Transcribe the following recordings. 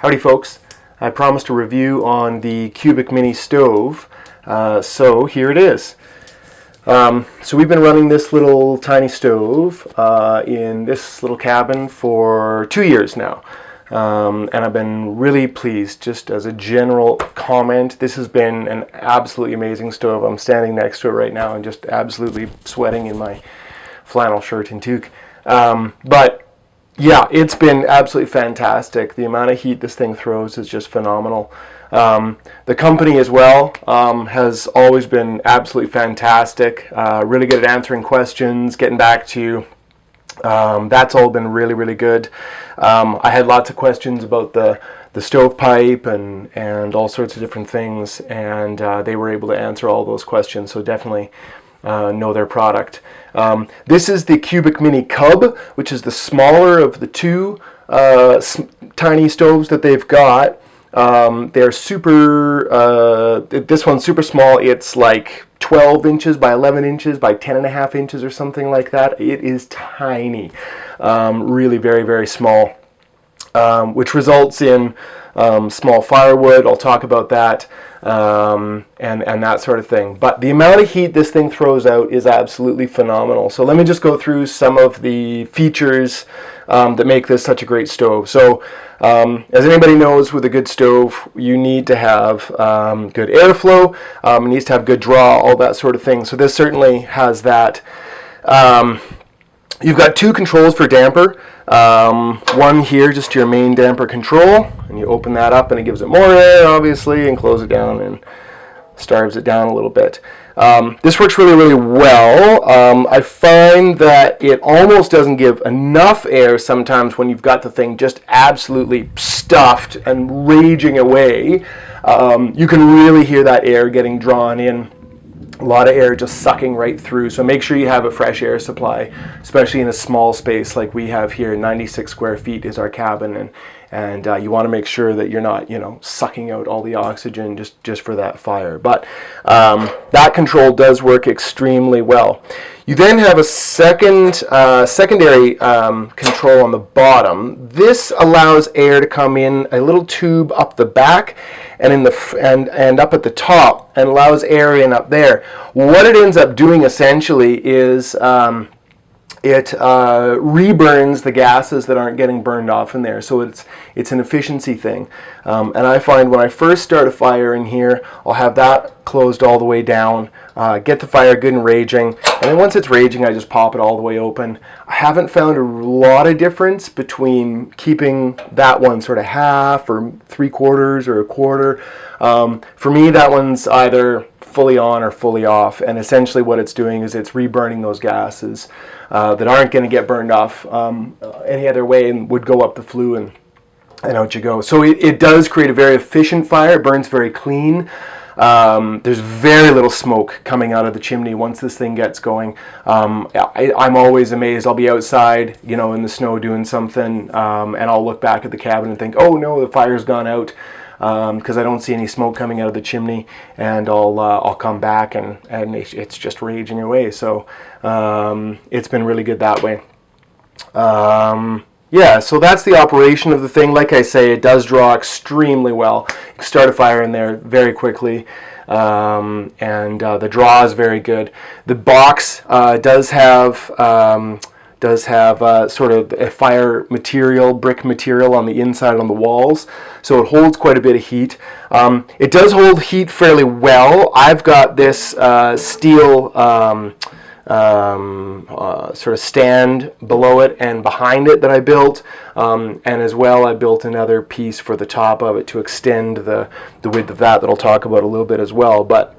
Howdy folks, I promised a review on the Cubic Mini Stove, so here it is. So we've been running this little tiny stove in this little cabin for 2 years now, and I've been really pleased. Just as a general comment, this has been an absolutely amazing stove. I'm standing next to it right now and just absolutely sweating in my flannel shirt and toque. But yeah, it's been absolutely fantastic. The amount of heat this thing throws is just phenomenal. The company as well has always been absolutely fantastic. Really good at answering questions, getting back to you. That's all been really, really good. I had lots of questions about the stovepipe and all sorts of different things, and they were able to answer all those questions, so definitely know their product. This is the Cubic Mini Cub, which is the smaller of the two tiny stoves that they've got. They're super, this one's super small. It's like 12 inches by 11 inches by 10.5 inches or something like that. It is tiny, really very, very small, which results in small firewood. I'll talk about that. And that sort of thing. But the amount of heat this thing throws out is absolutely phenomenal. So let me just go through some of the features that make this such a great stove. So as anybody knows, with a good stove, you need to have good airflow. It needs to have good draw, all that sort of thing. So this certainly has that. You've got two controls for damper. One here, just your main damper control, and you open that up and it gives it more air, obviously, and close it down and starves it down a little bit. This works really, really well. I find that it almost doesn't give enough air sometimes when you've got the thing just absolutely stuffed and raging away. You can really hear that air getting drawn in. A lot of air just sucking right through, so make sure you have a fresh air supply, especially in a small space like we have here. 96 square feet is our cabin, and you want to make sure that you're not, sucking out all the oxygen just for that fire. But that control does work extremely well. You then have a secondary control on the bottom. This allows air to come in a little tube up the back and in the and up at the top, and allows air in up there. What it ends up doing essentially is it reburns the gases that aren't getting burned off in there. So it's an efficiency thing. And I find when I first start a fire in here, I'll have that closed all the way down, get the fire good and raging, and then once it's raging, I just pop it all the way open. I haven't found a lot of difference between keeping that one sort of half or 3/4 or a quarter. For me, that one's either fully on or fully off, and essentially what it's doing is it's reburning those gases that aren't going to get burned off any other way and would go up the flue, and out you go. So it does create a very efficient fire. It burns very clean. There's very little smoke coming out of the chimney once this thing gets going. I'm always amazed. I'll be outside, in the snow doing something, and I'll look back at the cabin and think, oh no, the fire's gone out, because I don't see any smoke coming out of the chimney, and I'll come back and it's just raging away. So it's been really good that way. Yeah, so that's the operation of the thing. Like I say, it does draw extremely well. You can start a fire in there very quickly, and the draw is very good. The box does have sort of a fire material, brick material on the inside on the walls, so it holds quite a bit of heat. It does hold heat fairly well. I've got this steel sort of stand below it and behind it that I built, and as well I built another piece for the top of it to extend the width of that I'll talk about a little bit as well. But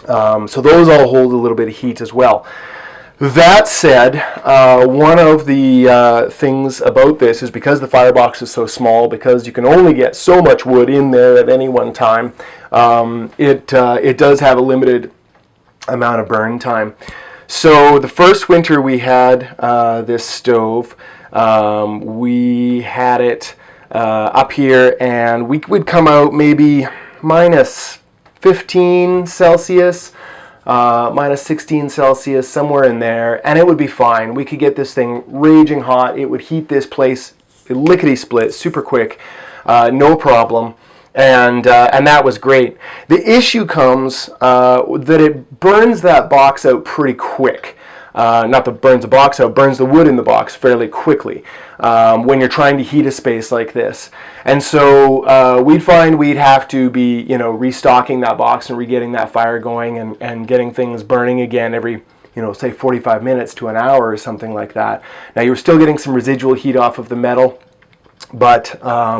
so those all hold a little bit of heat as well. That said, one of the things about this is because the firebox is so small, because you can only get so much wood in there at any one time, it does have a limited amount of burn time. So the first winter we had this stove, we had it up here, and we would come out maybe minus 15 Celsius, minus 16 Celsius, somewhere in there, and it would be fine. We could get this thing raging hot. It would heat this place lickety split super quick. no problem. And that was great. The issue comes that it burns that box out pretty quick. Not that burns the box out, burns the wood in the box fairly quickly when you're trying to heat a space like this. And so we'd find we'd have to be, restocking that box and re-getting that fire going and getting things burning again every, say 45 minutes to an hour or something like that. Now you're still getting some residual heat off of the metal, but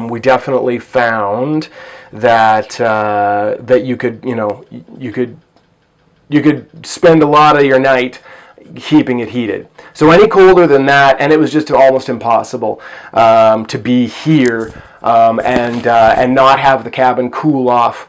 we definitely found that that you could spend a lot of your night keeping it heated. So any colder than that, and it was just almost impossible to be here and not have the cabin cool off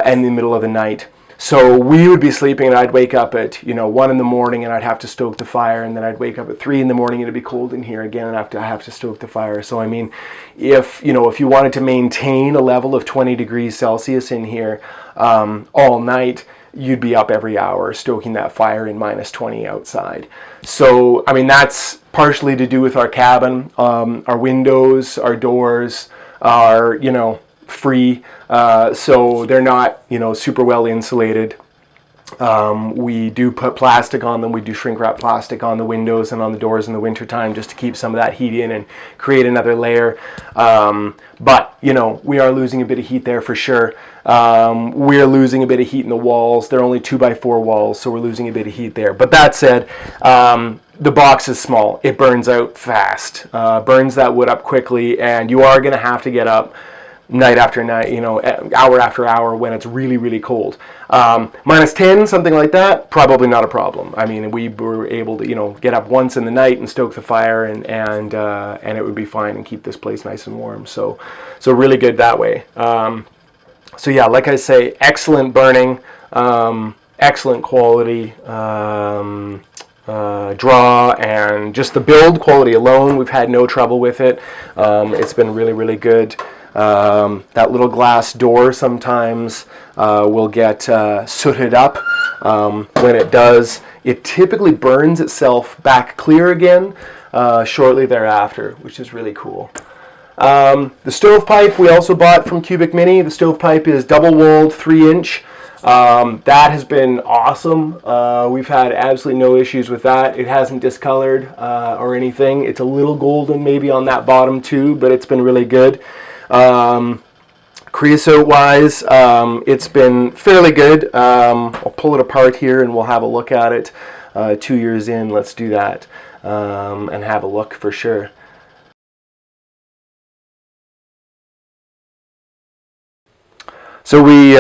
in the middle of the night. So we would be sleeping, and I'd wake up at 1 in the morning, and I'd have to stoke the fire, and then I'd wake up at 3 in the morning, and it'd be cold in here again, and I have to stoke the fire. So I mean, if you wanted to maintain a level of 20 degrees Celsius in here all night, you'd be up every hour stoking that fire in -20 outside. So I mean, that's partially to do with our cabin, our windows, our doors are free, so they're not super well insulated. We do put plastic on them. We do shrink wrap plastic on the windows and on the doors in the wintertime just to keep some of that heat in and create another layer. But we are losing a bit of heat there for sure. We're losing a bit of heat in the walls. They're only 2x4 walls, so we're losing a bit of heat there. But that said, the box is small. It burns out fast, burns that wood up quickly, and you are going to have to get up night after night, hour after hour when it's really, really cold. -10, something like that, probably not a problem. I mean, we were able to, get up once in the night and stoke the fire, and it would be fine and keep this place nice and warm. So really good that way. So yeah, like I say, excellent burning, excellent quality draw, and just the build quality alone, we've had no trouble with it. It's been really, really good. That little glass door sometimes will get sooted up. When it does, it typically burns itself back clear again shortly thereafter, which is really cool. The stovepipe we also bought from Cubic Mini. The stovepipe is double-walled, 3-inch. That has been awesome. We've had absolutely no issues with that. It hasn't discolored or anything. It's a little golden maybe on that bottom too, but it's been really good. Creosote wise, it's been fairly good. I'll pull it apart here and we'll have a look at it. 2 years in, let's do that and have a look for sure. So we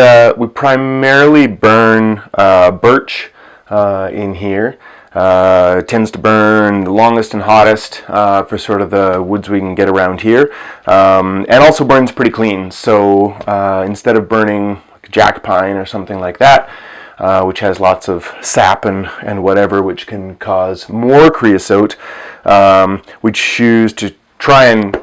primarily burn birch in here. It tends to burn the longest and hottest for sort of the woods we can get around here, and also burns pretty clean. So instead of burning like jack pine or something like that, which has lots of sap and whatever, which can cause more creosote, we choose to try and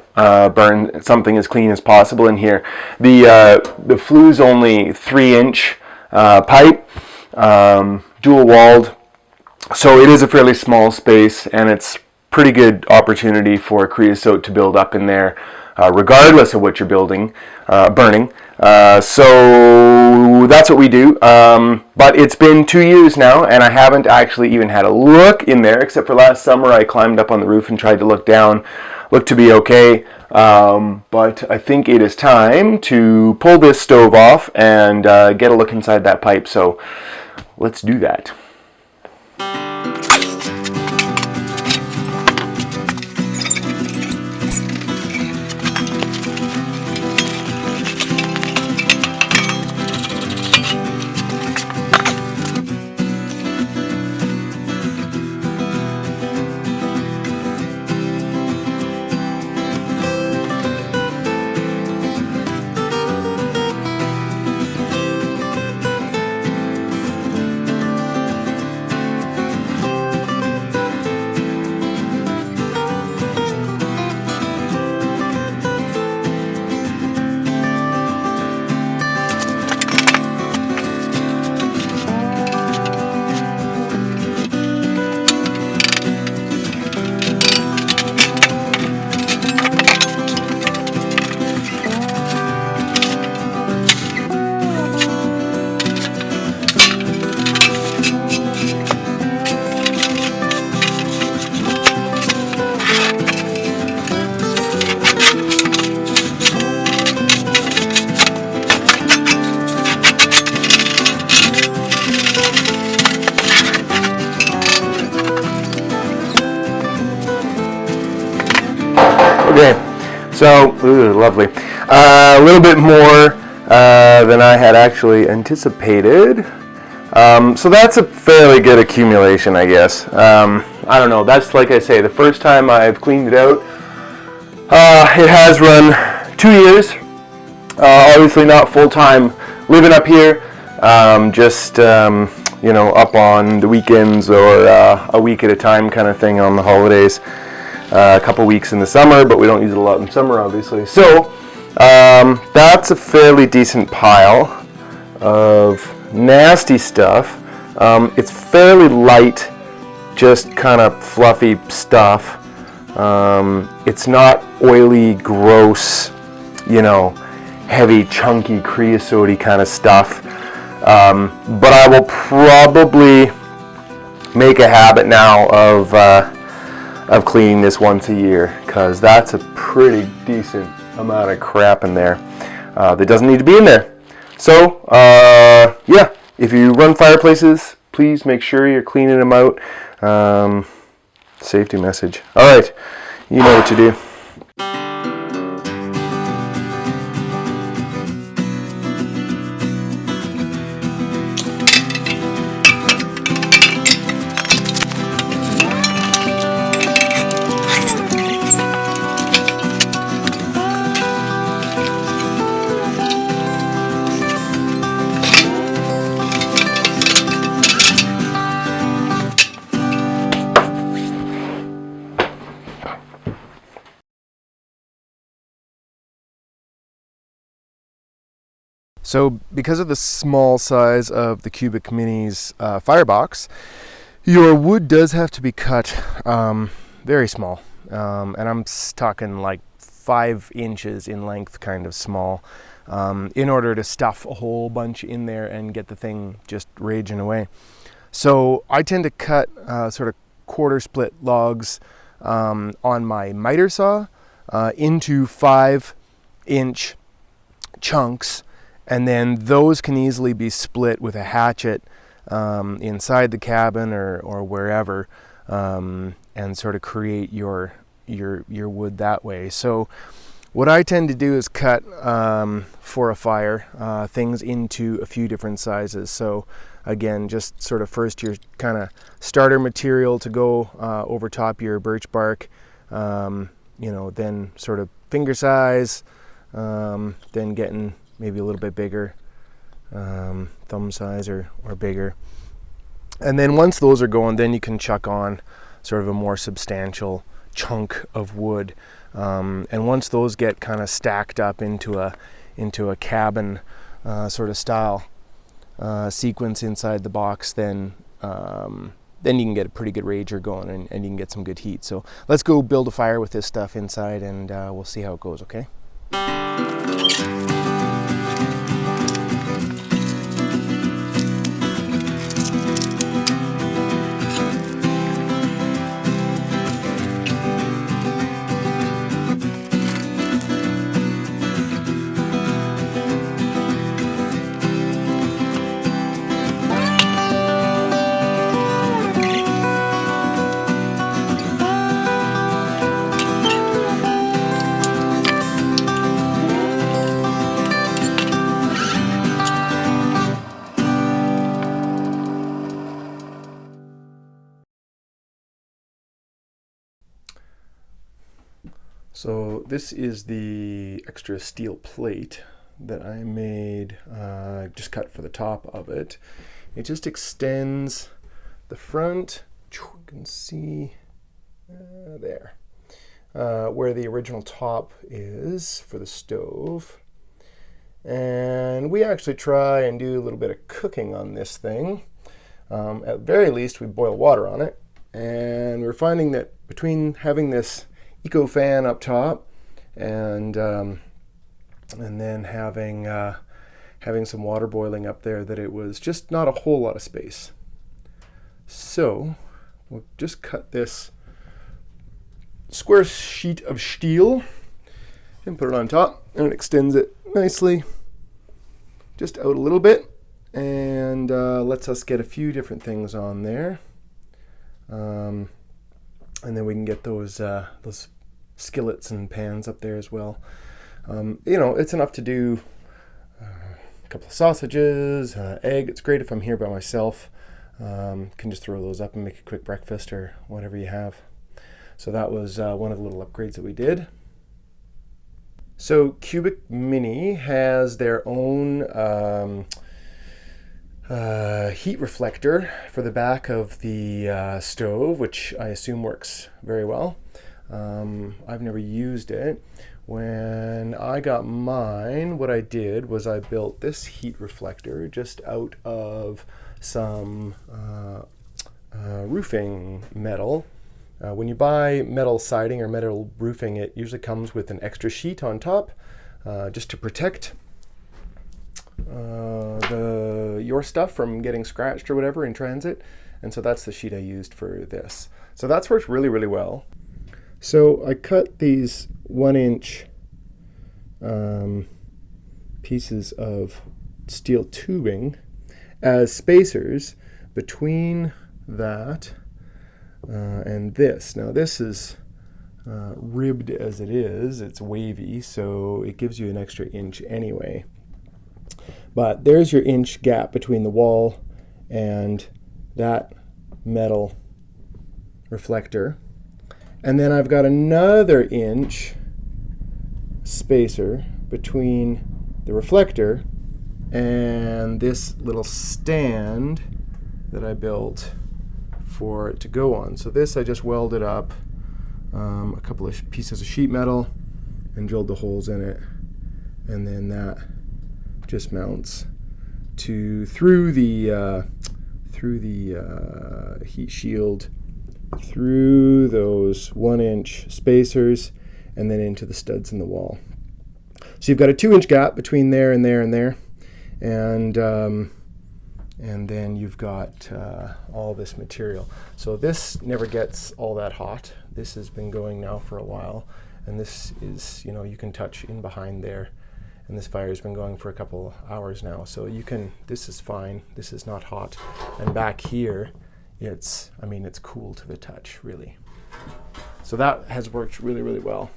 burn something as clean as possible in here. The flue's only 3-inch pipe, dual walled. So it is a fairly small space, and it's pretty good opportunity for creosote to build up in there, regardless of what you're burning. So that's what we do. But it's been 2 years now, and I haven't actually even had a look in there, except for last summer I climbed up on the roof and tried to look down. Looked to be okay, but I think it is time to pull this stove off and get a look inside that pipe. So let's do that. So, ooh, lovely. A little bit more than I had actually anticipated. So that's a fairly good accumulation, I guess. I don't know. That's, like I say, the first time I've cleaned it out. It has run 2 years. Obviously not full-time living up here. Just, you know, up on the weekends or a week at a time kind of thing on the holidays. A couple weeks in the summer, but we don't use it a lot in summer, obviously. So that's a fairly decent pile of nasty stuff. It's fairly light, just kind of fluffy stuff. It's not oily, gross, you know, heavy, chunky, creosote-y kind of stuff. But I will probably make a habit now of cleaning this once a year, because that's a pretty decent amount of crap in there that doesn't need to be in there. So yeah, if you run fireplaces, please make sure you're cleaning them out. Safety message. All right, you know what to do. So because of the small size of the Cubic Mini's firebox, your wood does have to be cut very small. And I'm talking like 5 inches in length, kind of small, in order to stuff a whole bunch in there and get the thing just raging away. So I tend to cut sort of quarter split logs on my miter saw into 5-inch chunks. And then those can easily be split with a hatchet inside the cabin or wherever, and sort of create your wood that way. So what I tend to do is cut for a fire things into a few different sizes. So again, just sort of first your kind of starter material to go over top your birch bark, you know, then sort of finger size, then getting maybe a little bit bigger, thumb size or bigger. And then once those are going, then you can chuck on sort of a more substantial chunk of wood. And once those get kind of stacked up into a cabin sort of style sequence inside the box, then you can get a pretty good rager going and you can get some good heat. So let's go build a fire with this stuff inside, and we'll see how it goes, okay? So this is the extra steel plate that I made, just cut for the top of it. It just extends the front, you can see there, where the original top is for the stove. And we actually try and do a little bit of cooking on this thing. At the very least, we boil water on it. And we're finding that between having this eco fan up top and then having some water boiling up there, that it was just not a whole lot of space. So we'll just cut this square sheet of steel and put it on top, and it extends it nicely just out a little bit, and lets us get a few different things on there. And then we can get those skillets and pans up there as well. You know, it's enough to do a couple of sausages, egg. It's great if I'm here by myself. Can just throw those up and make a quick breakfast or whatever you have. So that was one of the little upgrades that we did. So Cubic Mini has their own heat reflector for the back of the stove, which I assume works very well. I've never used it. When I got mine, what I did was I built this heat reflector just out of some roofing metal. When you buy metal siding or metal roofing, it usually comes with an extra sheet on top just to protect your stuff from getting scratched or whatever in transit. And so that's the sheet I used for this. So that's worked really, really well. So I cut these 1-inch pieces of steel tubing as spacers between that and this. Now this is ribbed as it is, it's wavy, so it gives you an extra inch anyway. But there's your inch gap between the wall and that metal reflector. And then I've got another inch spacer between the reflector and this little stand that I built for it to go on. So this I just welded up a couple of pieces of sheet metal and drilled the holes in it, and then that just mounts to through the heat shield, through those 1-inch spacers, and then into the studs in the wall. So you've got a 2-inch gap between there and there and there, and then you've got all this material. So this never gets all that hot. This has been going now for a while, and this is, you know, you can touch in behind there, and this fire has been going for a couple hours now. So you can, this is fine. This is not hot. And back here, it's, I mean, it's cool to the touch, really. So that has worked really, really well.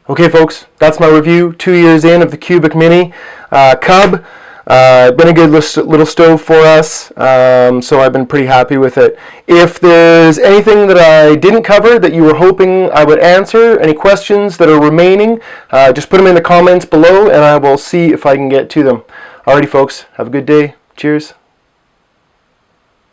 Okay, folks, that's my review. 2 years in of the Cubic Mini Cub. Been a good little stove for us, so I've been pretty happy with it. If there's anything that I didn't cover that you were hoping I would answer, any questions that are remaining, just put them in the comments below and I will see if I can get to them. Alrighty, folks, have a good day. Cheers.